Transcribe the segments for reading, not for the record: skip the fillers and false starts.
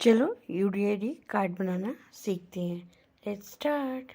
चलो UDID card बनाना सीखते हैं। Let's start.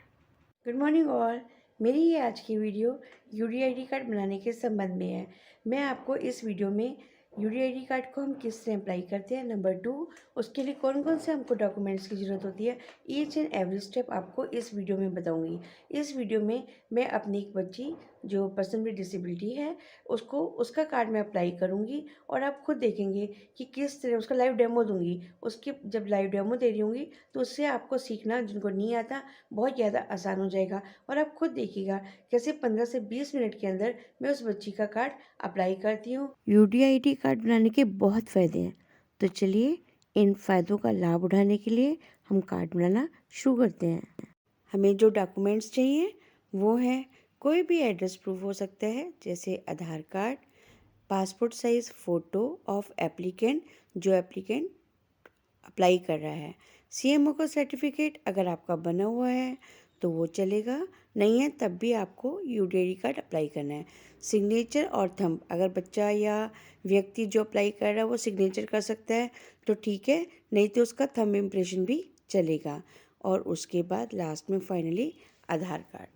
Good morning all. मेरी ये आज की वीडियो यूडीआईडी कार्ड बनाने के संबंध में है। मैं आपको इस वीडियो में यूडीआईडी कार्ड को हम किस तरह अप्लाई करते हैं, नंबर 2 उसके लिए कौन कौन से हमको डॉक्यूमेंट्स की ज़रूरत होती है, ईच एंड एवरी स्टेप आपको इस वीडियो में बताऊंगी। इस वीडियो में मैं अपनी एक बच्ची जो पर्सन विद डिसेबिलिटी है उसका कार्ड मैं अप्लाई करूँगी और आप खुद देखेंगे कि किस तरह उसका लाइव डेमो दूंगी। उसकी जब लाइव डेमो दे रही होंगी तो उससे आपको सीखना, जिनको नहीं आता, बहुत ज़्यादा आसान हो जाएगा और आप खुद देखिएगा कैसे 15 से 20 मिनट के अंदर मैं उस बच्ची का कार्ड अप्लाई करती हूँ। यूडीआईडी कार्ड बनाने के बहुत फ़ायदे हैं, तो चलिए इन फ़ायदों का लाभ उठाने के लिए हम कार्ड बनाना शुरू करते हैं। हमें जो डॉक्यूमेंट्स चाहिए वो है, कोई भी एड्रेस प्रूफ हो सकता है, जैसे Aadhaar card, passport size photo of applicant जो एप्लीकेंट अप्लाई कर रहा है, सीएमओ का सर्टिफिकेट अगर आपका बना हुआ है तो वो चलेगा, नहीं है तब भी आपको यूडीआईडी कार्ड अप्लाई करना है। सिग्नेचर और थंब, अगर बच्चा या व्यक्ति जो अप्लाई कर रहा है वो सिग्नेचर कर सकता है तो ठीक है, नहीं तो उसका थंब इम्प्रेशन भी चलेगा। और उसके बाद लास्ट में फाइनली आधार कार्ड।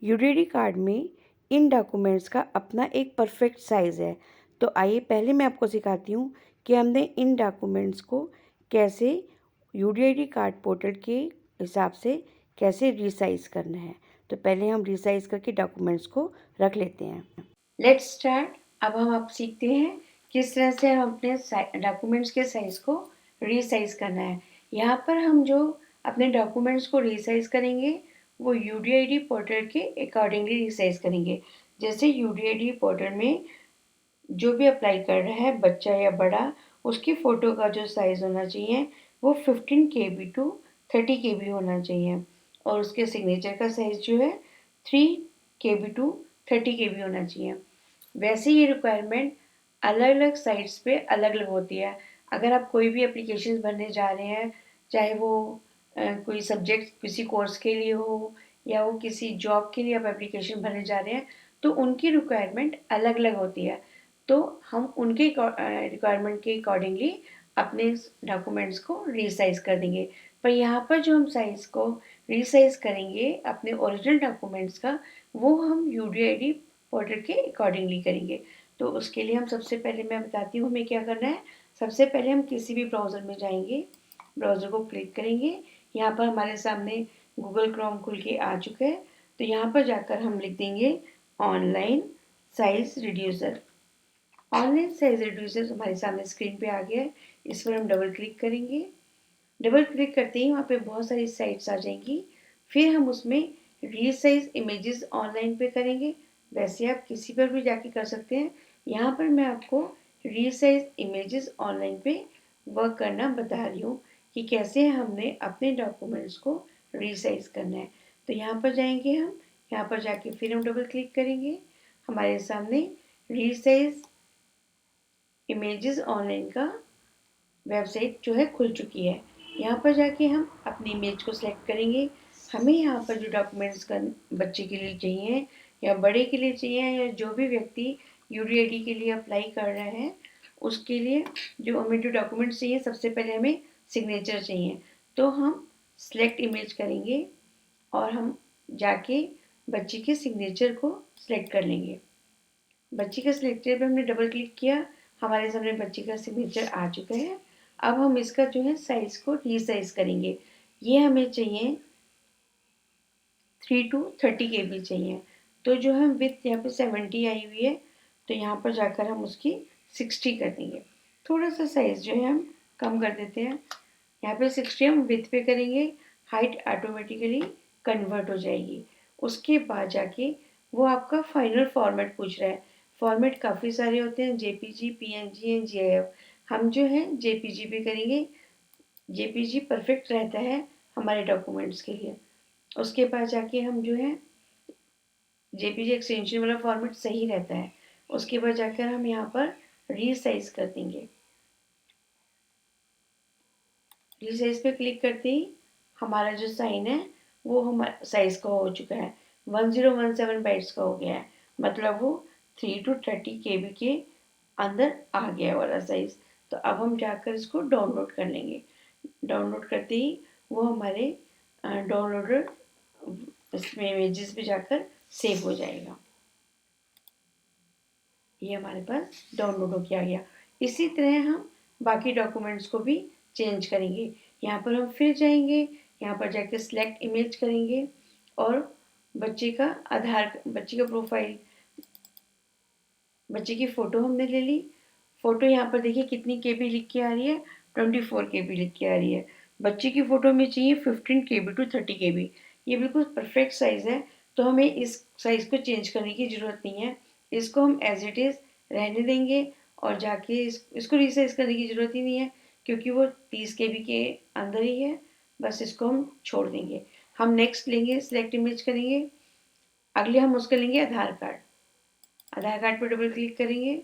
यूडीआईडी कार्ड में इन डॉक्यूमेंट्स का अपना एक परफेक्ट साइज़ है, तो आइए पहले मैं आपको सिखाती हूँ कि हमने इन डॉक्यूमेंट्स को कैसे यूडीआईडी कार्ड पोर्टल के हिसाब से कैसे रिसाइज़ करना है। तो पहले हम रिसाइज़ करके डॉक्यूमेंट्स को रख लेते हैं। Let's start. अब हम आप सीखते हैं किस तरह से हम अपने डॉक्यूमेंट्स के साइज़ को रिसाइज़ करना है। यहाँ पर हम जो अपने डॉक्यूमेंट्स को रिसाइज़ करेंगे वो यूडीआईडी पोर्टल के अकॉर्डिंगली रिसाइज़ करेंगे। जैसे यूडीआईडी पोर्टल में जो भी अप्लाई कर रहा है, बच्चा या बड़ा, उसकी फ़ोटो का जो साइज़ होना चाहिए वो 15 KB टू 30 KB होना चाहिए और उसके सिग्नेचर का साइज़ जो है 3 KB टू 30 KB होना चाहिए। वैसे ये रिक्वायरमेंट अलग अलग साइट्स पे अलग अलग होती है। अगर आप कोई भी एप्लीकेशन भरने जा रहे हैं, चाहे वो कोई सब्जेक्ट किसी कोर्स के लिए हो या वो किसी जॉब के लिए आप एप्लीकेशन भरने जा रहे हैं, तो उनकी रिक्वायरमेंट अलग अलग होती है। तो हम उनके रिक्वायरमेंट के अकॉर्डिंगली अपने डॉक्यूमेंट्स को रीसाइज कर देंगे। पर यहाँ पर जो हम साइज़ को रीसाइज करेंगे अपने ओरिजिनल डॉक्यूमेंट्स का, वो हम यूडीआईडी पोर्टल के अकॉर्डिंगली करेंगे। तो उसके लिए हम सबसे पहले मैं बताती हूँ हमें क्या करना है। सबसे पहले हम किसी भी ब्राउज़र में जाएंगे, ब्राउज़र को क्लिक करेंगे। यहाँ पर हमारे सामने गूगल क्रोम खुल के आ चुका है, तो यहाँ पर जाकर हम लिख देंगे online size reducer. Online size reducer हमारे सामने स्क्रीन पे आ गया है, इस पर हम डबल क्लिक करेंगे। डबल क्लिक करते ही वहाँ पे बहुत सारी साइट्स आ जाएंगी। फिर हम उसमें रीसाइज इमेजेस ऑनलाइन पे करेंगे। वैसे आप किसी पर भी जाके कर सकते हैं, यहाँ पर मैं आपको रीसाइज इमेजेस ऑनलाइन पे वर्क करना बता रही हूँ कि कैसे हमने अपने डॉक्यूमेंट्स को रीसाइज करना है। तो यहाँ पर जाएंगे हम, यहाँ पर जाके फिर हम डबल क्लिक करेंगे। हमारे सामने रीसाइज इमेजेस ऑनलाइन का वेबसाइट जो है खुल चुकी है। यहाँ पर जाके हम अपनी इमेज को सिलेक्ट करेंगे। हमें यहाँ पर जो डॉक्यूमेंट्स का बच्चे के लिए चाहिए या बड़े के लिए चाहिए या जो भी व्यक्ति यूडीआईडी के लिए अप्लाई कर रहा है, उसके लिए जो हमें जो डॉक्यूमेंट्स चाहिए, सबसे पहले हमें सिग्नेचर चाहिए। तो हम सिलेक्ट इमेज करेंगे और हम जाके बच्चे के सिग्नेचर को सिलेक्ट कर लेंगे। बच्ची का सिलेक्टर पे हमने डबल क्लिक किया, हमारे सामने बच्ची का सिग्नेचर आ चुका है। अब हम इसका जो है साइज को रीसाइज करेंगे। ये हमें चाहिए 3 टू 30 KB चाहिए। तो जो हम विथ यहाँ पे 70 आई हुई है, तो यहाँ पर जाकर हम उसकी 60 कर देंगे। थोड़ा सा साइज जो है हम कम कर देते हैं। यहाँ पे 60 हम विथ पे करेंगे, हाइट ऑटोमेटिकली कन्वर्ट हो जाएगी। उसके बाद जाके वो आपका फाइनल फॉर्मेट पूछ रहा है। फॉर्मेट काफ़ी सारे होते हैं, जेपीजी, पीएनजी एंड जीआईएफ। हम जो है जेपीजी पे करेंगे। जेपीजी परफेक्ट रहता है हमारे डॉक्यूमेंट्स के लिए। उसके बाद जाके हम जो है जेपीजी एक्सटेंशन वाला फॉर्मेट सही रहता है। उसके बाद जाकर हम यहाँ पर रीसाइज कर देंगे। रीसाइज पे क्लिक करते ही हमारा जो साइन है वो हमारा साइज का हो चुका है, 1017 बाइट्स का हो गया है। मतलब वो 3 टू 30 KB के अंदर आ गया वाला साइज। तो अब हम जाकर इसको डाउनलोड कर लेंगे। डाउनलोड करते ही वो हमारे डाउनलोडर इसमें इमेजेस पे जाकर सेव हो जाएगा। ये हमारे पास डाउनलोड हो के आ गया। इसी तरह हम बाकी डॉक्यूमेंट्स को भी चेंज करेंगे। यहाँ पर हम फिर जाएंगे, यहाँ पर जाकर सिलेक्ट इमेज करेंगे और बच्चे का बच्चे का प्रोफाइल, बच्चे की फ़ोटो हमने ले ली। फ़ोटो यहाँ पर देखिए कितनी केबी लिख के आ रही है, 24 केबी लिख के आ रही है। बच्चे की फ़ोटो में चाहिए 15 केबी टू 30 केबी। ये बिल्कुल परफेक्ट साइज़ है, तो हमें इस साइज़ को चेंज करने की ज़रूरत नहीं है। इसको हम एज इट इज़ रहने देंगे और जाके इसको रीसाइज़ करने की ज़रूरत ही नहीं है, क्योंकि वो 30 केबी के अंदर ही है। बस इसको हम छोड़ देंगे। हम नेक्स्ट लेंगे, सिलेक्ट इमेज करेंगे। अगले हम उसका लेंगे आधार कार्ड। आधार कार्ड पर डबल क्लिक करेंगे।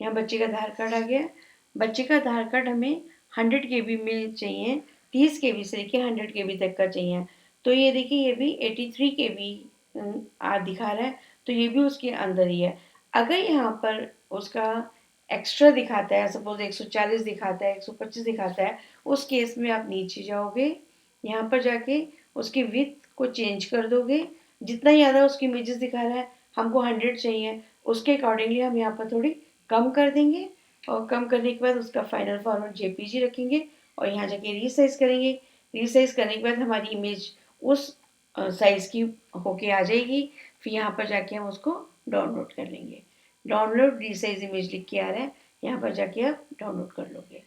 यहाँ बच्चे का आधार कार्ड आ गया। बच्चे का आधार कार्ड हमें 100 केबी में चाहिए, 30 केबी से लेके 100 केबी तक का चाहिए। तो ये देखिए ये भी 83 केबी दिखा रहा है, तो ये भी उसके अंदर ही है। अगर यहाँ पर उसका एक्स्ट्रा दिखाता है, सपोज 140 दिखाता है, 125 दिखाता है, उस केस में आप नीचे जाओगे, यहाँ पर जाके उसकी विड्थ को चेंज कर दोगे। जितना ज़्यादा उसकी इमेजेस दिखा रहा है, हमको 100 चाहिए, उसके अकॉर्डिंगली हम यहाँ पर थोड़ी कम कर देंगे और कम करने के बाद उसका फाइनल फॉर्मेट जेपीजी रखेंगे और यहाँ जाके रीसाइज करेंगे। रीसाइज करने के बाद हमारी इमेज उस साइज़ की होके आ जाएगी। फिर यहाँ पर जाके हम उसको डाउनलोड कर लेंगे। डाउनलोड रीसाइज इमेज लिख के आ रहा है, यहाँ पर जाके आप डाउनलोड कर लोगे।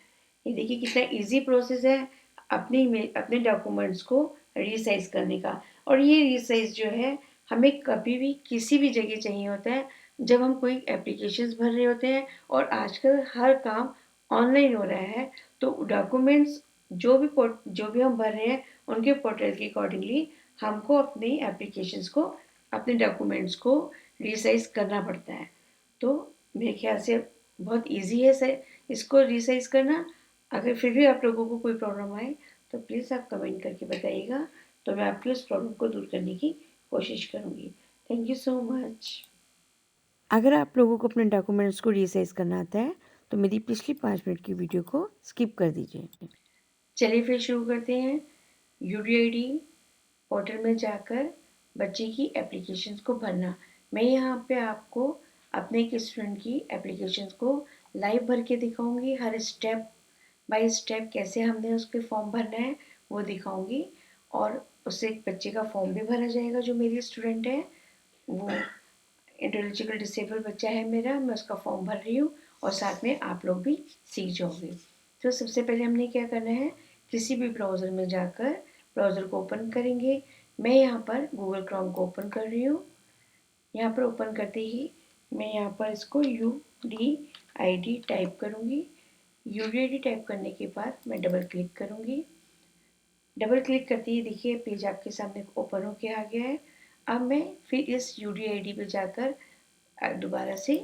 ये देखिए कितना इजी प्रोसेस है अपने डॉक्यूमेंट्स को रीसाइज करने का। और ये रीसाइज जो है हमें कभी भी किसी भी जगह चाहिए होता है, जब हम कोई एप्लीकेशंस भर रहे होते हैं और आजकल हर काम ऑनलाइन हो रहा है, तो डॉक्यूमेंट्स जो भी हम भर रहे हैं उनके पोर्टल के अकॉर्डिंगली हमको अपनी एप्लीकेशंस को, अपने डॉक्यूमेंट्स को रिसाइज करना पड़ता है। तो मेरे ख्याल से बहुत इजी है सर इसको रिसाइज करना। अगर फिर भी आप लोगों को कोई प्रॉब्लम आए तो प्लीज़ आप कमेंट करके बताइएगा, तो मैं आपकी उस प्रॉब्लम को दूर करने की कोशिश करूँगी। Thank you so much. अगर आप लोगों को अपने डॉक्यूमेंट्स को रीसाइज करना आता है तो मेरी पिछली 5 मिनट की वीडियो को स्किप कर दीजिए। चलिए फिर शुरू करते हैं। यूडीआईडी पोर्टल में जाकर बच्चे की एप्लीकेशंस को भरना। मैं यहाँ पे आपको अपने एक स्टूडेंट की एप्लीकेशंस को लाइव भर के दिखाऊंगी। हर स्टेप बाय स्टेप कैसे हमने उसके फॉर्म भरना है वो दिखाऊंगी, और उससे एक बच्चे का फॉर्म भी भरा जाएगा जो मेरी स्टूडेंट है। वो इंटेलिजिबल डिसेबल बच्चा है मेरा, मैं उसका फॉर्म भर रही हूँ और साथ में आप लोग भी सीख जाओगे। तो सबसे पहले हमने क्या करना है, किसी भी ब्राउज़र में जाकर ब्राउज़र को ओपन करेंगे। मैं यहाँ पर गूगल क्रोम को ओपन कर रही हूँ। यहाँ पर ओपन करते ही मैं यहाँ पर इसको UDID टाइप करूँगी। UDID टाइप करने के बाद मैं डबल क्लिक करूँगी। डबल क्लिक करते ही देखिए पेज आपके सामने ओपन होके आ गया है। अब मैं फिर इस UDID पे जाकर दोबारा से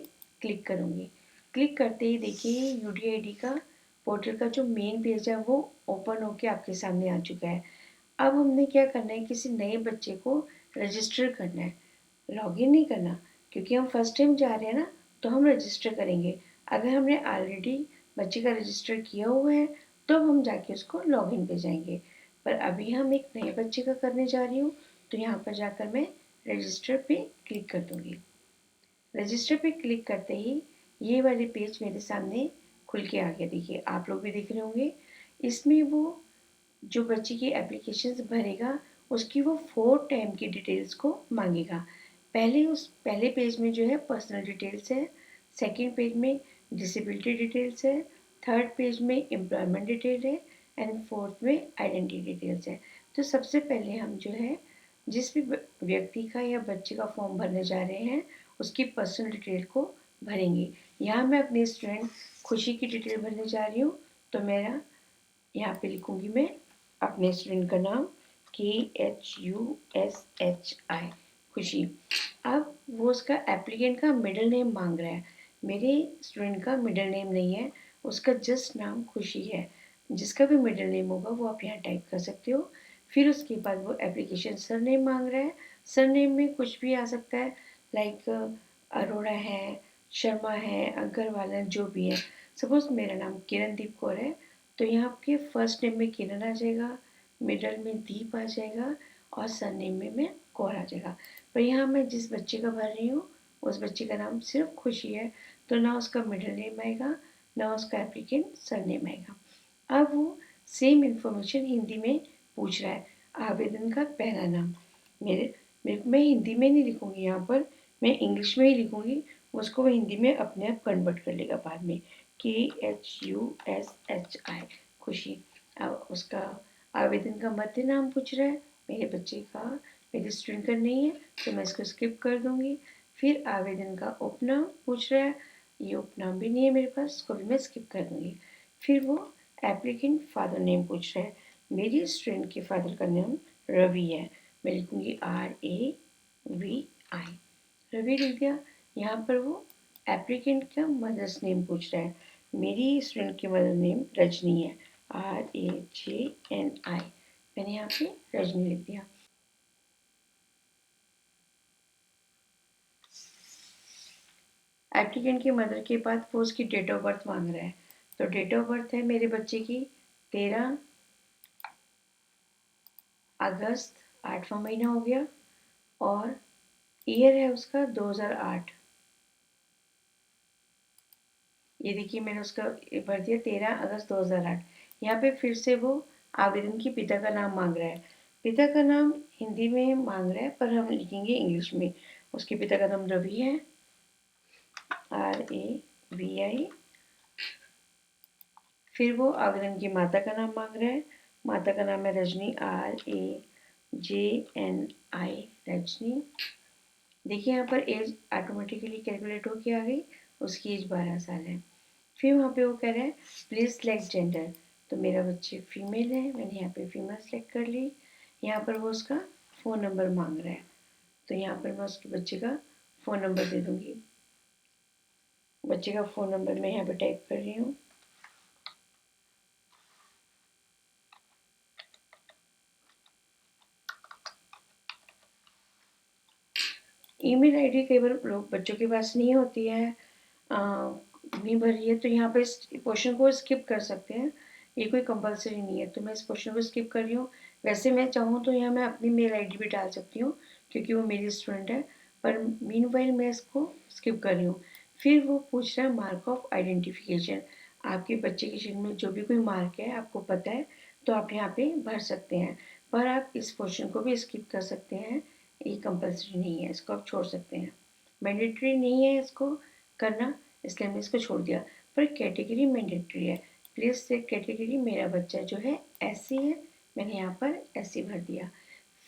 क्लिक करूँगी। क्लिक करते ही देखिए UDID का पोर्टल का जो मेन पेज है वो ओपन होके आपके सामने आ चुका है। अब हमने क्या करना है, किसी नए बच्चे को रजिस्टर करना है, लॉगिन नहीं करना, क्योंकि हम फर्स्ट टाइम जा रहे हैं ना, तो हम रजिस्टर करेंगे। अगर हमने ऑलरेडी बच्चे का रजिस्टर किया हुआ है तो हम जाके उसको लॉगिन पे जाएंगे, पर अभी हम एक नए बच्चे का करने जा रही हूँ, तो यहाँ पर जाकर मैं रजिस्टर पे क्लिक कर दूँगी। रजिस्टर पे क्लिक करते ही ये वाले पेज मेरे सामने खुल के आ गया। देखिए आप लोग भी देख रहे होंगे। इसमें वो जो बच्चे की एप्लीकेशंस भरेगा उसकी वो 4 टाइम की डिटेल्स को मांगेगा। पहले पेज में जो है पर्सनल डिटेल्स है, सेकंड पेज में डिसेबिलिटी डिटेल्स है, थर्ड पेज में एम्प्लॉयमेंट डिटेल है एंड फोर्थ में आइडेंटिटी डिटेल्स है। तो सबसे पहले हम जो है जिस भी व्यक्ति का या बच्चे का फॉर्म भरने जा रहे हैं उसकी पर्सनल डिटेल को भरेंगे। यहाँ मैं अपनी स्टूडेंट खुशी की डिटेल भरने जा रही हूँ, तो मेरा यहाँ पे लिखूँगी मैं अपने स्टूडेंट का नाम KHUSHI खुशी। अब वो उसका एप्लीकेंट का मिडिल नेम मांग रहा है। मेरे स्टूडेंट का मिडिल नेम नहीं है, उसका जस्ट नाम खुशी है। जिसका भी मिडिल नेम होगा वो आप यहाँ टाइप कर सकते हो। फिर उसके बाद वो एप्लीकेशन सरनेम मांग रहा है। सरनेम में कुछ भी आ सकता है, लाइक अरोड़ा है, शर्मा है, अग्रवाल है, जो भी है। सपोज मेरा नाम किरणदीप कौर है, तो यहाँ आपके फर्स्ट नेम में किरण आ जाएगा, मिडल में दीप आ जाएगा और सरनेम में मैं कौर आ जाएगा। पर यहाँ मैं जिस बच्चे का भर रही हूँ उस बच्चे का नाम सिर्फ खुशी है, तो ना उसका मिडल नेम आएगा ना उसका एप्लीकेंट सरनेम आएगा। अब वो सेम इंफॉर्मेशन हिंदी में पूछ रहा है, आवेदन का पहला नाम। मैं हिंदी में नहीं लिखूंगी, यहाँ पर मैं इंग्लिश में ही लिखूंगी। उसको वो हिंदी में अपने आप कन्वर्ट कर लेगा बाद में। KHUSHI, खुशी। अब उसका आवेदन का मध्य नाम पूछ रहा है, मेरे बच्चे का, मेरे स्टूडेंट का नहीं है, तो मैं इसको स्किप कर दूंगी। फिर आवेदन का उपनाम पूछ रहा है, ये उपनाम भी नहीं है मेरे पास, इसको भी मैं स्किप कर दूंगी। फिर वो एप्लीकेंट फादर नेम पूछ रहा है, मेरी स्टूडेंट के फादर का नाम रवि है, मैं लिखूंगी RAVI, रवि लिख दिया। यहाँ पर वो एप्लीकेंट का मदर्स नेम पूछ रहा है, मेरी स्टूडेंट की मदर नेम रजनी है, RAJNI, मैंने यहाँ पे रजनी लिख दिया। एप्लीकेंट की मदर के बाद वो उसकी डेट ऑफ बर्थ मांग रहा है, तो डेट ऑफ बर्थ है मेरे बच्चे की 13 अगस्त, 8वां महीना हो गया, और ईयर है उसका 2008। ये देखिए मैंने उसका भर दिया 13 अगस्त 2008। यहाँ पे फिर से वो आवेदन की पिता का नाम मांग रहा है। पिता का नाम हिंदी में मांग रहा है पर हम लिखेंगे इंग्लिश में। उसके पिता का नाम रवि है, RAVI। फिर वो आवेदन की माता का नाम मांग रहा है, माता का नाम है रजनी, RAJNI, रजनी। देखिए यहाँ पर एज ऑटोमेटिकली कैलकुलेट होके आ गई, उसकी एज 12 साल है। फिर वहाँ पे वो कह रहा है प्लीज़ सेलेक्ट जेंडर, तो मेरा बच्चे फीमेल है, मैंने यहाँ पे फीमेल सेलेक्ट कर ली। यहाँ पर वो उसका फ़ोन नंबर मांग रहा है, तो यहाँ पर मैं उसके बच्चे का फ़ोन नंबर दे दूँगी। बच्चे का फ़ोन नंबर मैं यहाँ पे टाइप कर रही हूँ। ईमेल आईडी कई बार लोग बच्चों के पास नहीं होती है, नहीं भरी है, तो यहाँ पे इस क्वेश्चन को स्किप कर सकते हैं, ये कोई कंपलसरी नहीं है, तो मैं इस क्वेश्चन को स्किप कर रही हूँ। वैसे मैं चाहूँ तो यहाँ मैं अपनी मेल आईडी भी डाल सकती हूँ क्योंकि वो मेरी स्टूडेंट है, पर मीनवाइल मैं इसको स्किप कर रही हूँ। फिर वो पूछ रहा है मार्क ऑफ आइडेंटिफिकेशन, आपके बच्चे के शीट में जो भी कोई मार्क है आपको पता है तो आप यहाँ पे भर सकते हैं, पर आप इस क्वेश्चन को भी स्किप कर सकते हैं, ये कंपलसरी नहीं है, इसको आप छोड़ सकते हैं, मैंडेटरी नहीं है इसको करना, इसलिए हमने इसको छोड़ दिया। पर कैटेगरी मैंडेटरी है, प्लीज़ से कैटेगरी, मेरा बच्चा जो है SC है, मैंने यहाँ पर SC भर दिया।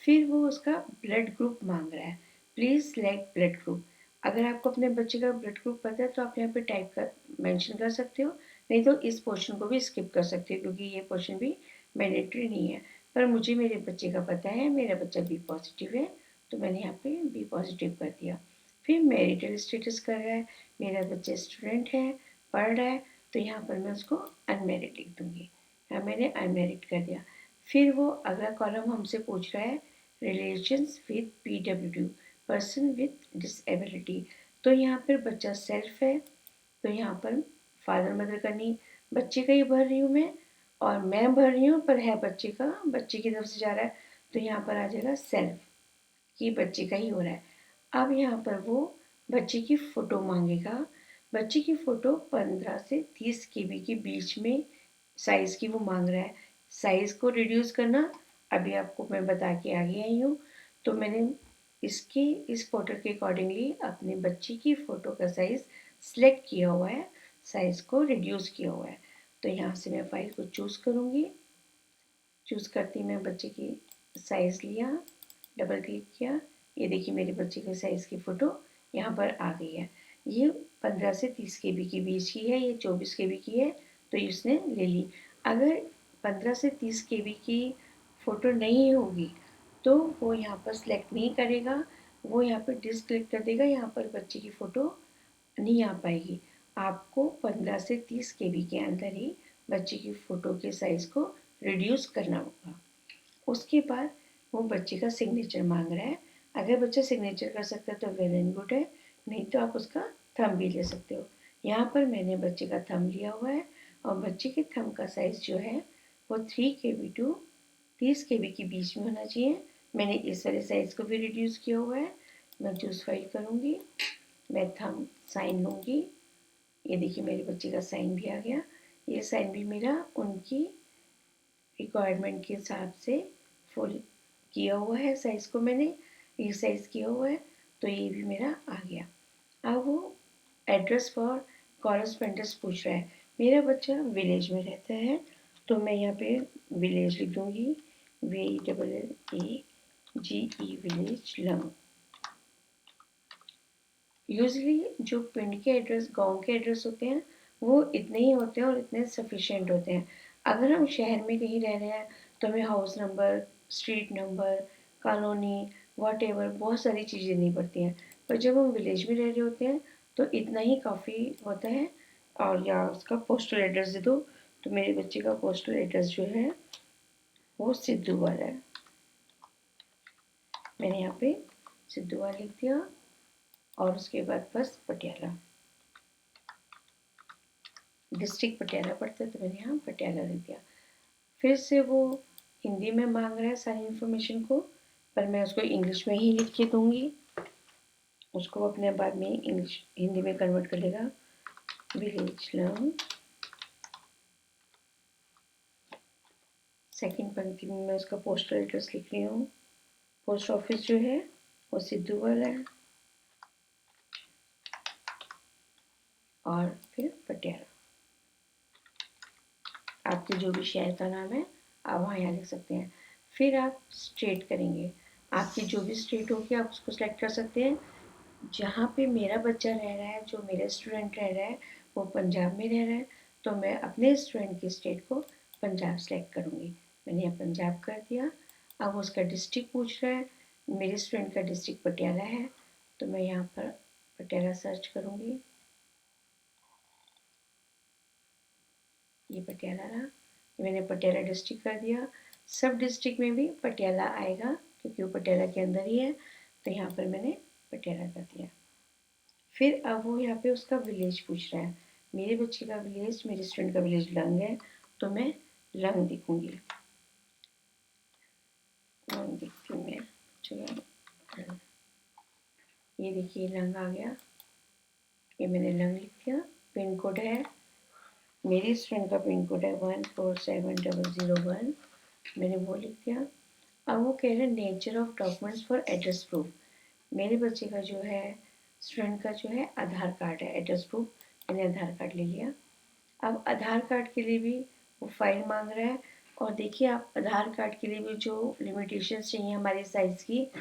फिर वो उसका ब्लड ग्रुप मांग रहा है, प्लीज़ सेलेक्ट ब्लड ग्रुप। अगर आपको अपने बच्चे का ब्लड ग्रुप पता है तो आप यहाँ पे टाइप कर मेंशन कर सकते हो, नहीं तो इस पोर्शन को भी स्किप कर सकते हो क्योंकि ये पोर्शन भी मैंडेटरी नहीं है। पर मुझे मेरे बच्चे का पता है, मेरा बच्चा बी पॉजिटिव है, तो मैंने यहाँ पे बी पॉजिटिव कर दिया। फिर मैरिटल स्टेटस कर रहा है, मेरा बच्चा स्टूडेंट है, पढ़ रहा है, तो यहाँ पर मैं उसको अनमेरिड लिख दूँगी, यहाँ मैंने अनमेरिड कर दिया। फिर वो अगला कॉलम हमसे पूछ रहा है relations with PWD, person with disability, तो यहाँ पर बच्चा सेल्फ है, तो यहाँ पर फादर मदर का नहीं, बच्चे का ही भर रही हूँ मैं, और मैं भर रही हूँ पर है बच्चे का, बच्चे की तरफ से जा रहा है, तो यहाँ पर आ जाएगा सेल्फ, कि बच्चे का ही हो रहा है। अब यहाँ पर वो बच्चे की फ़ोटो मांगेगा, बच्चे की फ़ोटो 15 से 30 KB के बीच में साइज़ की वो मांग रहा है। साइज़ को रिड्यूस करना अभी आपको मैं बता के आगे आई हूँ, तो मैंने इसके इस फोटो के अकॉर्डिंगली अपने बच्चे की फ़ोटो का साइज़ सिलेक्ट किया हुआ है, साइज़ को रिड्यूस किया हुआ है। तो यहाँ से मैं फाइल को चूज़ करूँगी, चूज़ करती मैं बच्चे की साइज़ लिया, डबल क्लिक किया, ये देखिए मेरे बच्चे के साइज़ की फ़ोटो यहाँ पर आ गई है। ये 15 से 30 KB के बीच की है, ये 24 KB की है, तो इसने ले ली। अगर 15 से 30 KB की फ़ोटो नहीं होगी तो वो यहाँ पर सिलेक्ट नहीं करेगा, वो यहाँ पर डिसक्लिक कर देगा, यहाँ पर बच्चे की फ़ोटो नहीं आ पाएगी। आपको 15 से 30 KB के अंदर ही बच्चे की फ़ोटो के साइज़ को रिड्यूस करना होगा। उसके बाद वो बच्चे का सिग्नेचर मांग रहा है, अगर बच्चा सिग्नेचर कर सकता है तो वेल एंड गुड है, नहीं तो आप उसका थंब भी ले सकते हो। यहाँ पर मैंने बच्चे का थंब लिया हुआ है और बच्चे के थंब का साइज़ जो है वो 3 KB टू 30 KB के बीच में होना चाहिए। मैंने इस वाले साइज़ को भी रिड्यूस किया हुआ है। मैं चूज़ फाइल करूँगी, मैं थंब साइन लूँगी। ये देखिए मेरे बच्चे का साइन भी आ गया। ये साइन भी मेरा उनकी रिक्वायरमेंट के हिसाब से फुल किया हुआ है। साइज़ को मैंने रिसाइज़ किया हुआ है, तो ये भी मेरा आ गया। अब वो एड्रेस फॉर कॉरेस्पेंडेंस पूछ रहा है। मेरा बच्चा विलेज में रहता है, तो मैं यहाँ पे विलेज लिख दूँगी, VLLAGE विलेज लंग। यूजली जो पिंड के एड्रेस, गांव के एड्रेस होते हैं वो इतने ही होते हैं और इतने सफिशिएंट होते हैं। अगर हम शहर में कहीं रह रहे हैं तो हमें house number, street number, colony, whatever बहुत सारी चीज़ें नहीं पड़ती हैं। पर जब हम विलेज में रह रहे होते हैं तो इतना ही काफ़ी होता है। और या उसका पोस्टल एड्रेस दे दो। तो मेरे बच्चे का पोस्टल एड्रेस जो है वो सिद्धू वाला है। मैंने यहाँ पे सिद्धू वाला लिख दिया और उसके बाद बस पटियाला, डिस्ट्रिक्ट पटियाला पड़ता है, तो मैंने यहाँ पटियाला लिख दिया। फिर से वो हिंदी में मांग रहा है सारी इन्फॉर्मेशन को, पर मैं उसको इंग्लिश में ही लिख के दूंगी। उसको वो अपने बाद में इंग्लिश हिंदी में कन्वर्ट कर लेगा। विलेज लंग, सेकंड पंक्ति में मैं उसका पोस्टल एड्रेस लिख रही हूँ। पोस्ट ऑफिस जो है वो सिद्धू वाला है और फिर पटियाला। आपके जो भी शहर का नाम है आप वहाँ यहाँ लिख सकते हैं। फिर आप स्टेट करेंगे, आपकी जो भी स्टेट होगी आप उसको सेलेक्ट कर सकते हैं। जहाँ पे मेरा बच्चा रह रहा है, जो मेरा स्टूडेंट रह रहा है वो पंजाब में रह रहा है, तो मैं अपने स्टूडेंट की स्टेट को पंजाब सेलेक्ट करूँगी। मैंने यहाँ पंजाब कर दिया। अब उसका डिस्ट्रिक्ट पूछ रहा है, मेरे स्टूडेंट का डिस्ट्रिक्ट पटियाला है, तो मैं यहाँ पर पटियाला सर्च करूँगी। ये पटियाला रहा, मैंने पटियाला डिस्ट्रिक्ट कर दिया। सब डिस्ट्रिक्ट में भी पटियाला आएगा क्योंकि वो पटियाला के अंदर ही है, तो यहाँ पर मैंने पटियाला कर दिया। फिर अब वो यहाँ पे उसका विलेज पूछ रहा है। मेरे बच्चे का विलेज, मेरे स्टूडेंट का विलेज लंग है, तो मैं लंग लिखूँगी। लंग लिखती हूँ मैं। चलो ये देखिए लंग आ गया, ये मैंने लंग लिख दिया। पिन कोड है, मेरी स्टूडेंट का पिन कोड है 147001, मैंने वो लिख दिया। अब वो कह रहे हैं nature of documents for address proof. मेरे बच्चे का जो है, स्टूडेंट का जो है आधार कार्ड है एड्रेस प्रूफ, मैंने आधार कार्ड ले लिया। अब आधार कार्ड के लिए भी वो फाइल मांग रहा है। और देखिए आप आधार कार्ड के लिए भी जो लिमिटेशंस चाहिए हमारे साइज़ की,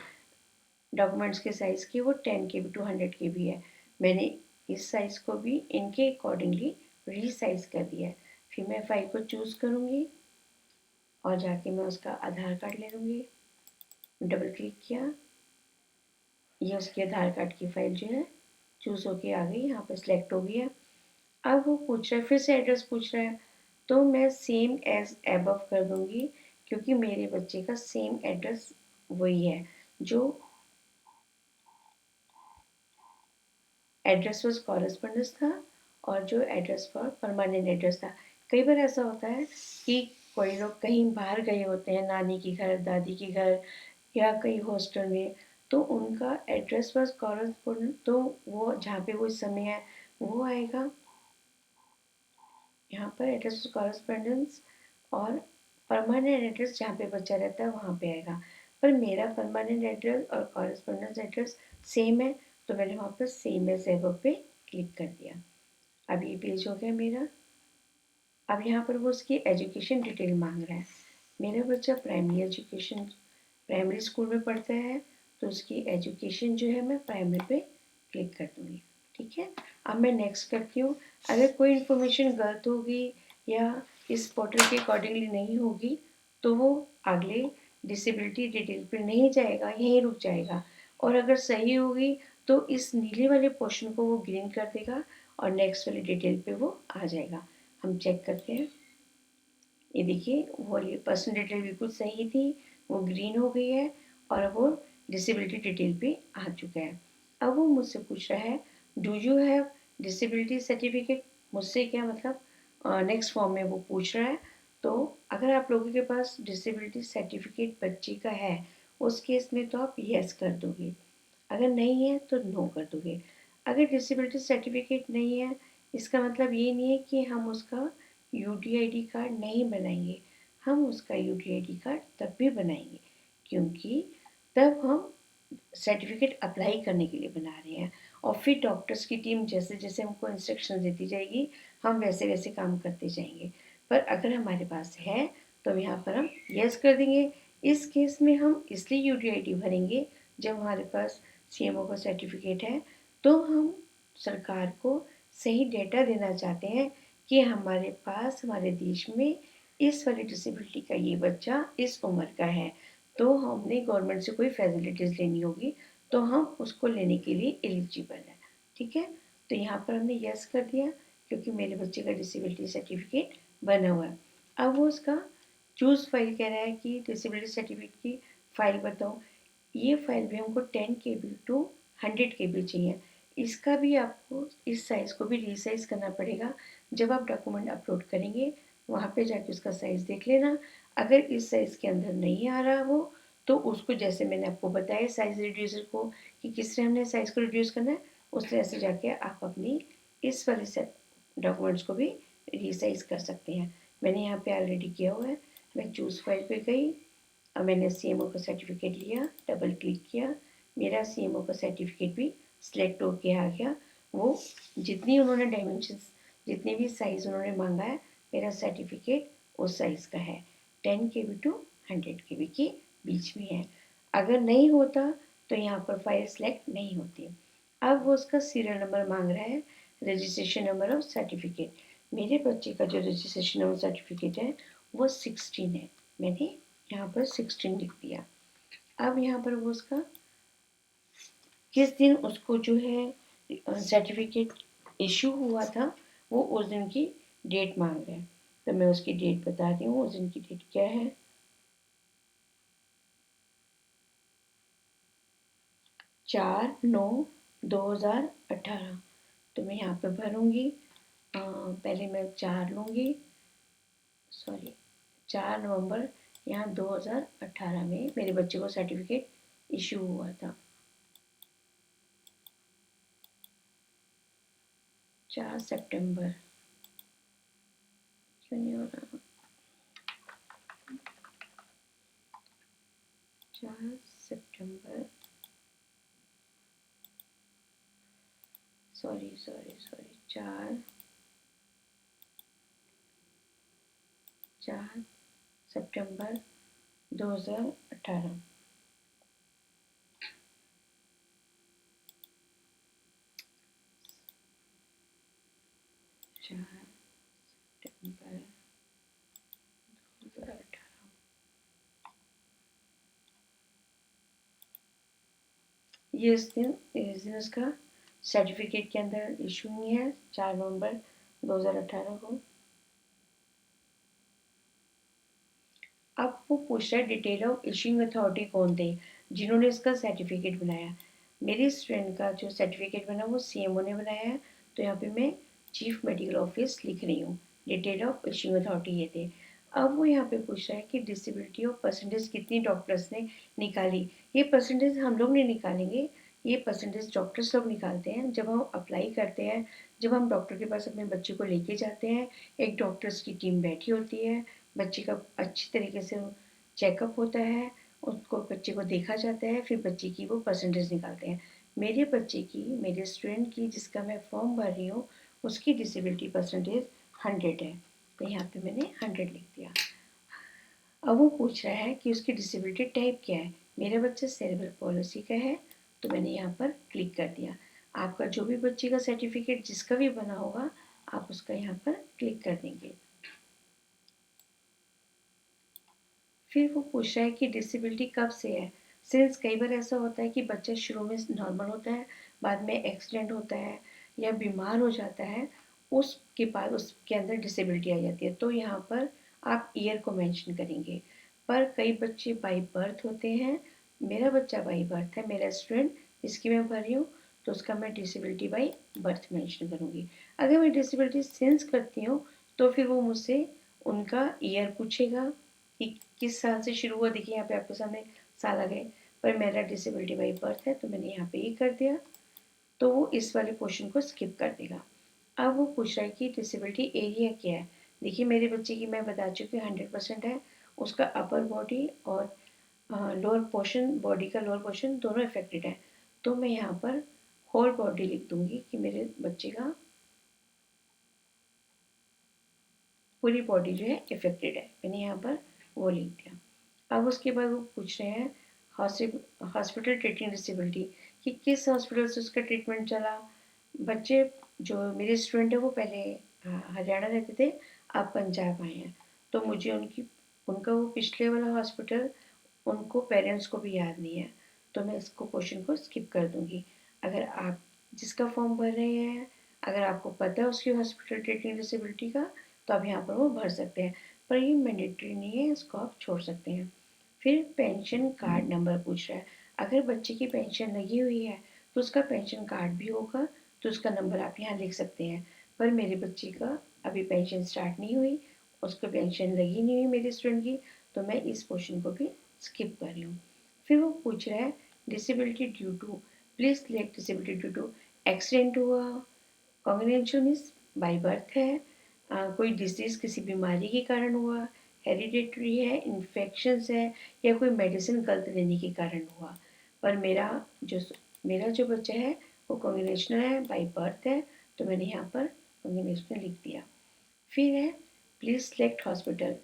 डॉक्यूमेंट्स के साइज़ की, वो 10 KB टू 100 KB है। मैंने इस साइज़ को भी इनके अकॉर्डिंगली रीसाइज कर दिया है। फिर मैं फाइल को चूज़ करूँगी और जाके मैं उसका आधार कार्ड ले लूँगी। डबल क्लिक किया, ये उसके आधार कार्ड की फाइल जो है चूज़ होके आ गई, यहाँ पर सिलेक्ट हो गई है। अब वो पूछ रहा है, फिर से एड्रेस पूछ रहा है, तो मैं सेम एज एबव कर दूँगी क्योंकि मेरे बच्चे का सेम एड्रेस वही है जो एड्रेस फॉर कॉरेस्पॉन्डेंस था और जो एड्रेस फॉर परमानेंट एड्रेस था। कई बार ऐसा होता है कि कोई लोग कहीं बाहर गए होते हैं, नानी के घर, दादी के घर या कहीं हॉस्टल में, तो उनका एड्रेस फॉर कॉरेस्पॉन्डेंट तो वो जहाँ पे वो इस समय है वो आएगा यहाँ पर एड्रेस कॉरेस्पॉन्डेंस, और परमानेंट एड्रेस जहाँ पे बच्चा रहता है वहाँ पे आएगा। पर मेरा परमानेंट एड्रेस और कॉरेस्पॉन्डेंस एड्रेस सेम है, तो मैंने वहाँ पर सेम एज एबव पे क्लिक कर दिया। अब ये पेज हो गया मेरा। अब यहाँ पर वो उसकी एजुकेशन डिटेल मांग रहा है। मेरा बच्चा प्राइमरी स्कूल में पढ़ता है, तो उसकी एजुकेशन जो है मैं प्राइमरी पे क्लिक कर दूँगी। ठीक है, अब मैं नेक्स्ट करती हूँ। अगर कोई इन्फॉर्मेशन गलत होगी या इस पोर्टल के अकॉर्डिंगली नहीं होगी तो वो अगले डिसेबिलिटी डिटेल पे नहीं जाएगा, यहीं रुक जाएगा। और अगर सही होगी तो इस नीले वाले पोर्शन को वो ग्रीन कर देगा और नेक्स्ट वाली डिटेल पे वो आ जाएगा। हम चेक करते हैं। ये देखिए वो पर्सनल डिटेल बिल्कुल सही थी, वो ग्रीन हो गई है और वो डिसेबिलिटी डिटेल पे आ चुका है। अब वो मुझसे पूछ रहा है do you have disability certificate, मुझसे क्या मतलब नेक्स्ट फॉर्म में वो पूछ रहा है। तो अगर आप लोगों के पास डिसेबिलिटी सर्टिफिकेट बच्चे का है, उस केस में तो आप यस कर दोगे, अगर नहीं है तो नो कर दोगे। अगर डिसेबिलिटी सर्टिफिकेट नहीं है, इसका मतलब ये नहीं है कि हम उसका यूडीआईडी कार्ड नहीं बनाएंगे, हम उसका यूडीआईडी कार्ड तब भी बनाएंगे, क्योंकि तब हम सर्टिफिकेट अप्लाई करने के लिए बना रहे हैं। और फिर डॉक्टर्स की टीम जैसे जैसे हमको इंस्ट्रक्शन देती जाएगी, हम वैसे वैसे काम करते जाएंगे। पर अगर हमारे पास है तो यहाँ पर हम यस कर देंगे। इस केस में हम इसलिए यूडीआईडी भरेंगे, जब हमारे पास सीएमओ का सर्टिफिकेट है तो हम सरकार को सही डेटा देना चाहते हैं कि हमारे पास हमारे देश में इस वाली डिसेबिलिटी का ये बच्चा इस उम्र का है, तो हमने गवर्नमेंट से कोई फैसिलिटीज़ लेनी होगी तो हम उसको लेने के लिए एलिजिबल है। ठीक है, तो यहाँ पर हमने यस कर दिया क्योंकि मेरे बच्चे का डिसेबिलिटी सर्टिफिकेट बना हुआ है। अब वो उसका चूज़ फाइल कह रहा है कि डिसेबिलिटी सर्टिफिकेट की फ़ाइल बताओ। ये फाइल भी हमको 10 KB टू 100 KB चाहिए। इसका भी आपको इस साइज़ को भी रीसाइज़ करना पड़ेगा। जब आप डॉक्यूमेंट अपलोड करेंगे वहाँ पे जाके उसका साइज़ देख लेना। अगर इस साइज़ के अंदर नहीं आ रहा हो तो उसको, जैसे मैंने आपको बताया साइज़ रिड्यूसर को कि किस तरह हमने साइज़ को रिड्यूस करना है, उस तरह से जाके आप अपनी इस वाले सेट डॉक्यूमेंट्स को भी रीसाइज़ कर सकते हैं। मैंने यहाँ पे ऑलरेडी किया हुआ है। मैं चूज़ फाइल पे गई, अब मैंने सीएमओ का सर्टिफिकेट लिया, डबल क्लिक किया, मेरा सीएमओ का सर्टिफिकेट भी सिलेक्ट होके आ गया। वो जितनी उन्होंने डायमेंशंस, जितनी भी साइज़ उन्होंने मांगा है, मेरा सर्टिफिकेट उस साइज़ का है, 10 KB टू 100 KB के बीच में है। अगर नहीं होता तो यहाँ पर फाइल सेलेक्ट नहीं होती। अब वो उसका सीरियल नंबर मांग रहा है, रजिस्ट्रेशन नंबर ऑफ सर्टिफिकेट। मेरे बच्चे का जो रजिस्ट्रेशन नंबर सर्टिफिकेट है वो 16 है, मैंने यहाँ पर 16 लिख दिया। अब यहाँ पर वो उसका किस दिन उसको जो है सर्टिफिकेट इशू हुआ था, वो उस दिन की डेट मांग रहे हैं। तो मैं उसकी डेट बता रही हूँ, उस दिन की डेट क्या है, 4/9/2018। तो मैं यहाँ पे भरूँगी, पहले मैं 4 लूँगी, सॉरी 4 नवंबर, यहाँ 2018 में मेरे बच्चे को सर्टिफिकेट इशू हुआ था। 4 सितंबर, क्यों नहीं हो रहा, 4 सितंबर, सॉरी 4 सितंबर 2018। 4 सितंबर 2018, ये इस दिन उसका सर्टिफिकेट के अंदर इशू नहीं है, 4 नवंबर 2018 को। अब वो पूछ रहा है डिटेल ऑफ इशूइंग अथॉरिटी कौन थे जिन्होंने इसका सर्टिफिकेट बनाया। मेरी स्टूडेंट का जो सर्टिफिकेट बना वो सीएमओ ने बनाया है, तो यहाँ पे मैं चीफ मेडिकल ऑफिस लिख रही हूँ। डिटेल ऑफ इशूइंग अथॉरिटी ये थे। अब वो यहाँ पे पूछ रहा है कि डिसेबिलिटी ऑफ परसेंटेज कितनी डॉक्टर्स ने निकाली। ये परसेंटेज हम लोग नहीं निकालेंगे, ये परसेंटेज डॉक्टर्स लोग निकालते हैं। जब हम अप्लाई करते हैं, जब हम डॉक्टर के पास अपने बच्चे को लेके जाते हैं, एक डॉक्टर्स की टीम बैठी होती है, बच्चे का अच्छी तरीके से चेकअप होता है, उसको बच्चे को देखा जाता है, फिर बच्चे की वो परसेंटेज निकालते हैं। मेरे बच्चे की, मेरे स्टूडेंट की जिसका मैं फॉर्म भर रही हूँ, उसकी डिसेबिलिटी परसेंटेज 100 है, तो यहाँ पे मैंने 100 लिख दिया। अब वो पूछ रहा है कि उसकी डिसेबिलिटी टाइप क्या है। मेरा बच्चा सेरेब्रल पॉलिसी का है, तो मैंने यहाँ पर क्लिक कर दिया। आपका जो भी बच्चे का सर्टिफिकेट जिसका भी बना होगा, आप उसका यहाँ पर क्लिक कर देंगे। फिर वो पूछ रहा है कि डिसेबिलिटी कब से है। सिंस कई बार ऐसा होता है कि बच्चा शुरू में नॉर्मल होता है, बाद में एक्सीडेंट होता है या बीमार हो जाता है, उसके बाद उसके अंदर डिसेबिलिटी आ जाती है, तो यहाँ पर आप ईयर को मेंशन करेंगे। पर कई बच्चे बाई बर्थ होते हैं, मेरा बच्चा बाई बर्थ है, मेरा स्टूडेंट जिसकी मैं भर रही हूँ, तो उसका मैं डिसेबिलिटी बाय बर्थ मेंशन करूँगी। अगर मैं डिसेबिलिटी सेंस करती हूँ तो फिर वो मुझसे उनका ईयर पूछेगा कि किस साल से शुरू हुआ। देखिए यहाँ पे आपके सामने साल आ गए, पर मेरा डिसेबिलिटी बाय बर्थ है तो मैंने यहाँ पे ये कर दिया, तो वो इस वाले पोर्शन को स्किप कर देगा। अब वो पूछ रहा है कि डिसेबिलिटी एरिया क्या है। देखिए मेरे बच्चे की मैं बता चुकी हूँ 100% है, उसका अपर बॉडी और लोअर पोर्शन, बॉडी का लोअर पोर्शन दोनों इफेक्टेड है। तो मैं यहाँ पर होल बॉडी लिख दूंगी कि मेरे बच्चे का पूरी बॉडी जो है इफेक्टेड है, मैंने यहाँ पर वो लिख दिया। अब उसके बाद वो पूछ रहे हैं हॉस्पिटल ट्रीटिंग डिसेबिलिटी, कि किस हॉस्पिटल से उसका ट्रीटमेंट चला। बच्चे जो मेरे स्टूडेंट है वो पहले हरियाणा रहते थे, अब पंजाब आए हैं, तो मुझे उनका वो पिछले वाला हॉस्पिटल उनको पेरेंट्स को भी याद नहीं है, तो मैं इसको क्वेश्चन को स्किप कर दूंगी। अगर आप जिसका फॉर्म भर रहे हैं, अगर आपको पता है उसकी हॉस्पिटल ट्रीटिंग डिसेबिलिटी का, तो आप यहाँ पर वो भर सकते हैं, पर ये मैंडेटरी नहीं है, इसको आप छोड़ सकते हैं। फिर पेंशन कार्ड नंबर पूछ रहा है। अगर बच्चे की पेंशन लगी हुई है तो उसका पेंशन कार्ड भी होगा, तो उसका नंबर आप यहाँ लिख सकते हैं। पर मेरे बच्चे का अभी पेंशन स्टार्ट नहीं हुई, उसको पेंशन लगी नहीं हुई मेरे स्टूडेंट की, तो मैं इस पोर्शन को भी स्किप कर रही हूँ। फिर वो पूछ रहा है disability due to, please select disability due to. Accident हुआ, कॉन्ग्रेंशियल मीन्स बाई बर्थ है, कोई डिजीज किसी बीमारी के कारण हुआ, हेरिडेटरी है, इन्फेक्शंस है, या कोई मेडिसिन गलत लेने के कारण हुआ। पर मेरा जो बच्चा है वो कॉन्ग्रेशनल है, बाई बर्थ है, तो मैंने यहाँ पर कॉन्ग्रेशनल लिख दिया। फिर है प्लीज सेलेक्ट हॉस्पिटल।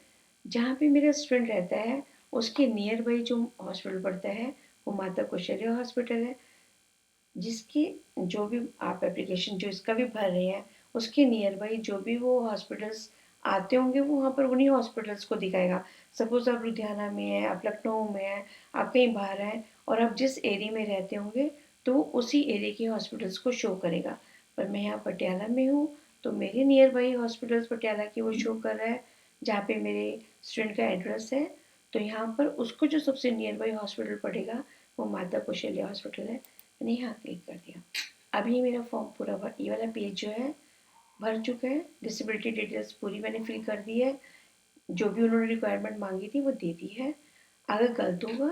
जहाँ पे मेरा स्टूडेंट रहता है उसके नियर बाई जो हॉस्पिटल पड़ता है वो माता कौशल्या हॉस्पिटल है। जिसकी जो भी आप एप्लीकेशन जो इसका भी भर रहे हैं उसके नियर बाई जो भी वो हॉस्पिटल्स आते होंगे वो वहाँ पर उन्हीं हॉस्पिटल्स को दिखाएगा। सपोज आप लुधियाना में हैं, आप लखनऊ में हैं, आप कहीं बाहर हैं और आप जिस एरिया में रहते होंगे तो उसी एरिया के हॉस्पिटल्स को शो करेगा। पर मैं यहाँ पटियाला में हूँ तो मेरे नियर बाई हॉस्पिटल्स पटियाला की वो शो कर रहा है, जहाँ पे मेरे स्टूडेंट का एड्रेस है। तो यहाँ पर उसको जो सबसे नियर बाई हॉस्पिटल पड़ेगा वो माता कौशल्या हॉस्पिटल है, मैंने यहाँ क्लिक कर दिया। अभी मेरा फॉर्म पूरा भर, ये वाला पेज जो है भर चुका है। डिसेबिलिटी डिटेल्स पूरी मैंने फिल कर दी है, जो भी उन्होंने रिक्वायरमेंट मांगी थी वो दे दी है। अगर गलत होगा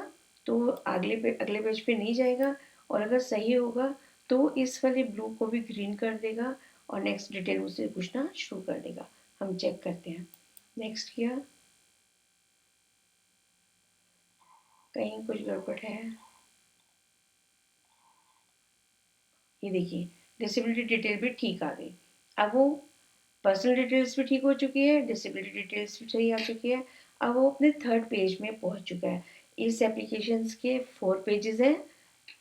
तो अगले पेज पे नहीं जाएगा, और अगर सही होगा तो इस वाले ब्लू को भी ग्रीन कर देगा और नेक्स्ट डिटेल मुझसे पूछना शुरू कर देगा। हम चेक करते हैं। नेक्स्ट किया, कहीं कुछ गड़बड़ है। ये देखिए डिसेबिलिटी डिटेल भी ठीक आ गई। अब वो पर्सनल डिटेल्स भी ठीक हो चुकी है, डिसेबिलिटी डिटेल्स भी सही आ चुकी है। अब वो अपने थर्ड पेज में पहुंच चुका है। इस एप्लीकेशंस के 4 पेजेस हैं,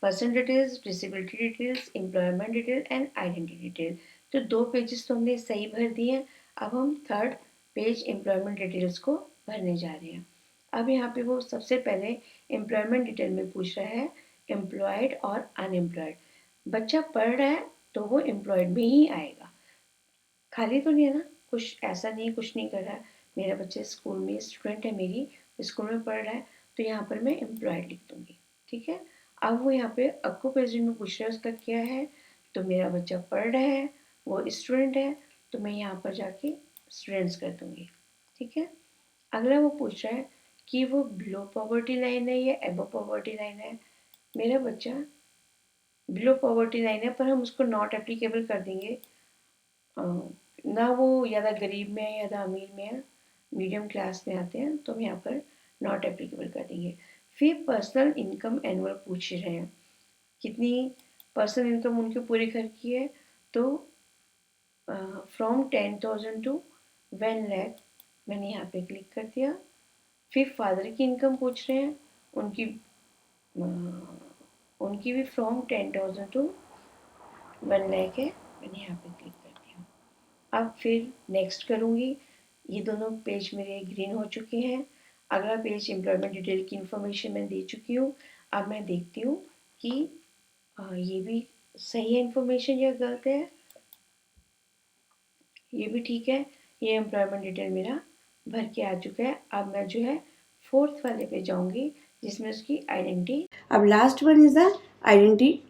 personal details, disability details, employment detail and identity detail. तो 2 पेजेस तो हमने सही भर दिए हैं। अब हम थर्ड पेज एम्प्लॉयमेंट डिटेल्स को भरने जा रहे हैं। अब यहाँ पे वो सबसे पहले एम्प्लॉयमेंट डिटेल में पूछ रहा है एम्प्लॉयड और अनएम्प्लॉयड। बच्चा पढ़ रहा है तो वो एम्प्लॉयड में ही आएगा, खाली तो नहीं है ना, कुछ ऐसा नहीं, कुछ नहीं कर रहा है। मेरा बच्चा स्कूल में स्टूडेंट है, मेरी स्कूल में पढ़ रहा है, तो यहाँ पर मैं एम्प्लॉयड लिख दूंगी। ठीक है। अब वो यहाँ पे ऑक्यूपेशन में पूछ रहा है उसका क्या है, तो मेरा बच्चा पढ़ रहा है, वो स्टूडेंट है, तो मैं यहाँ पर जाके स्टूडेंट्स कर दूंगी। ठीक है। अगला वो पूछ रहा है कि वो बिलो पॉवर्टी लाइन है या एबव पॉवर्टी लाइन है। मेरा बच्चा बिलो पॉवर्टी लाइन है, पर हम उसको नॉट एप्लीकेबल कर देंगे। ना वो ज़्यादा गरीब में है या ज़्यादा अमीर में है, मीडियम क्लास में आते हैं, तो हम यहाँ पर नॉट एप्लीकेबल कर देंगे। फिर पर्सनल इनकम एनुअल पूछ रहे हैं, कितनी पर्सनल इनकम उनके पूरे घर की है, तो फ्रॉम 10,000 टू 1 लाख, मैंने यहाँ पे क्लिक कर दिया। फिर फादर की इनकम पूछ रहे हैं, उनकी उनकी भी फ्रॉम 10,000 टू 1 लाख है, मैंने यहाँ पे क्लिक कर दिया। अब फिर नेक्स्ट करूँगी। ये दोनों पेज मेरे ग्रीन हो चुके हैं। अगला पेज एम्प्लॉयमेंट डिटेल की इन्फॉर्मेशन मैं दे चुकी हूँ। अब मैं देखती हूँ कि ये भी सही है इन्फॉर्मेशन या गलत है। ये भी ठीक है, ये एम्प्लॉयमेंट डिटेल मेरा भर के आ चुका है। अब मैं जो है फोर्थ वाले पे जाऊँगी जिसमें उसकी आइडेंटिटी। अब last one is the identity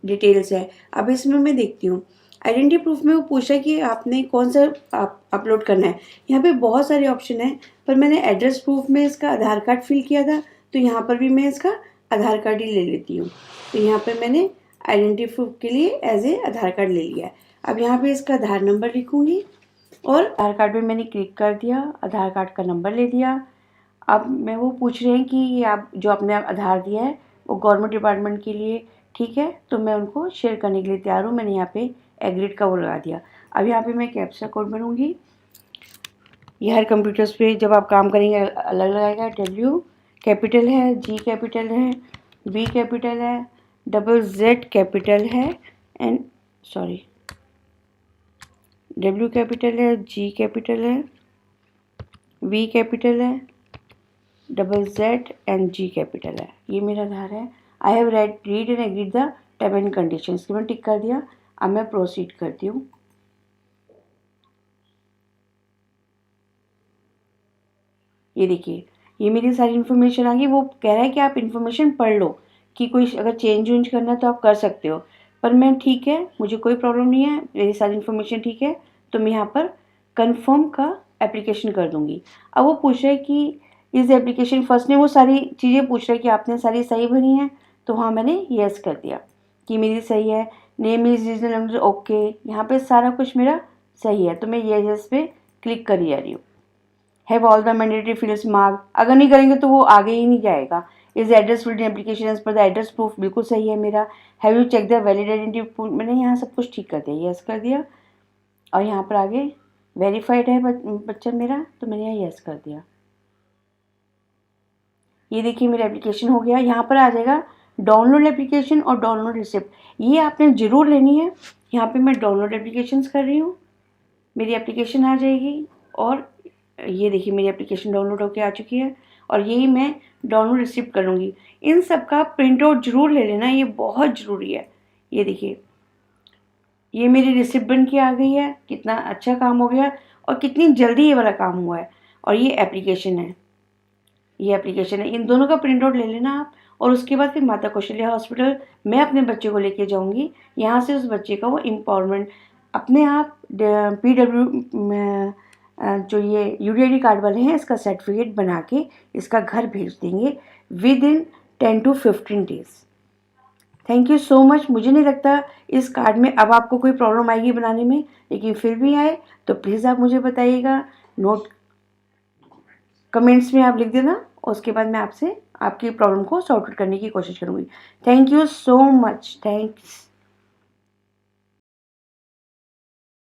details है। अब इसमें मैं देखती हूँ आइडेंटिटी प्रूफ में वो पूछा कि आपने कौन सा अपलोड करना है। यहाँ पे बहुत सारे ऑप्शन है, पर मैंने एड्रेस प्रूफ में इसका आधार कार्ड फिल किया था, तो यहाँ पर भी मैं इसका आधार कार्ड ही ले लेती हूँ। तो यहाँ पर मैंने आइडेंटिटी प्रूफ के लिए एज ए आधार कार्ड ले लिया है। अब यहाँ पे इसका आधार नंबर लिखूँगी और आधार कार्ड में मैंने क्लिक कर दिया, आधार कार्ड का नंबर ले दिया। अब मैं वो पूछ रहे हैं कि आप जो आपने आधार दिया है वो गवर्नमेंट डिपार्टमेंट के लिए ठीक है, तो मैं उनको शेयर करने के लिए तैयार हूँ। मैंने यहाँ पे एग्रीड का वो लगा दिया। अब यहाँ पे मैं कैप्चा कोड बनूँगी। ये हर कंप्यूटर्स पे जब आप काम करेंगे अलग लगाएगा। W कैपिटल है, G कैपिटल है, B कैपिटल है, Z कैपिटल है एंड W कैपिटल है, G कैपिटल है, V कैपिटल है, Z एंड G कैपिटल है। ये मेरा आधार है। I have read and agreed the term and condition. इसके मैंने टिक कर दिया। अब मैं प्रोसीड करती हूँ। ये देखिए, ये मेरी सारी इन्फॉर्मेशन आ गई। वो कह रहा है कि आप इन्फॉर्मेशन पढ़ लो कि कोई अगर चेंज वेंज करना है तो आप कर सकते हो, पर मैं ठीक है, मुझे कोई प्रॉब्लम नहीं है, मेरी सारी इन्फॉर्मेशन ठीक है, तो मैं यहाँ पर कंफर्म का एप्लीकेशन कर दूँगी। अब वो पूछ रहा है कि इस एप्लीकेशन फर्स्ट ने वो सारी चीज़ें पूछ रहा है कि आपने सारी सही भरी हैं, तो हाँ मैंने येस कर दिया कि मेरी सही है। Name is regional language okay, यहाँ पे सारा कुछ मेरा सही है, तो मैं येस पे क्लिक कर जा रही हूँ। Have all the mandatory fields mark, अगर नहीं करेंगे तो वो आगे ही नहीं जाएगा। Is address field application as per the address proof, बिल्कुल सही है मेरा। Have you check the valid identity proof, मैंने यहाँ सब कुछ ठीक कर दिया, यस कर दिया। और यहाँ पर आगे वेरीफाइड है बच्चा मेरा, तो मैंने यहाँ यस कर दिया। ये देखिए मेरा एप्लीकेशन हो गया। यहाँ पर आ जाएगा डाउनलोड एप्लीकेशन और डाउनलोड रिसिप्ट, ये आपने ज़रूर लेनी है। यहाँ पे मैं डाउनलोड एप्लीकेशन कर रही हूँ, मेरी एप्लीकेशन आ जाएगी और ये देखिए मेरी एप्लीकेशन डाउनलोड होकर आ चुकी है और यही मैं डाउनलोड रिसिप्ट कर लूँगी। इन सब का प्रिंट आउट ज़रूर ले लेना, ये बहुत ज़रूरी है। ये देखिए ये मेरी रिसिप्ट बन के आ गई है, कितना अच्छा काम हो गया और कितनी जल्दी ये वाला काम हुआ है। और ये एप्लीकेशन है, ये एप्लीकेशन है, इन दोनों का प्रिंट आउट ले लेना आप। और उसके बाद फिर माता कौशल्या हॉस्पिटल मैं अपने बच्चे को लेके जाऊंगी। यहाँ से उस बच्चे का वो एम्पावरमेंट अपने आप PW जो ये UDID कार्ड वाले हैं इसका सर्टिफिकेट बना के इसका घर भेज देंगे with in 10 to 15 days. Thank you so much. मुझे नहीं लगता इस कार्ड में अब आपको कोई प्रॉब्लम आएगी बनाने में, लेकिन फिर भी आए तो प्लीज़ आप मुझे बताइएगा, नोट कमेंट्स में आप लिख देना। उसके बाद मैं आपसे आपकी प्रॉब्लम को सॉर्ट आउट करने की कोशिश करूँगी। Thank you so much, thanks.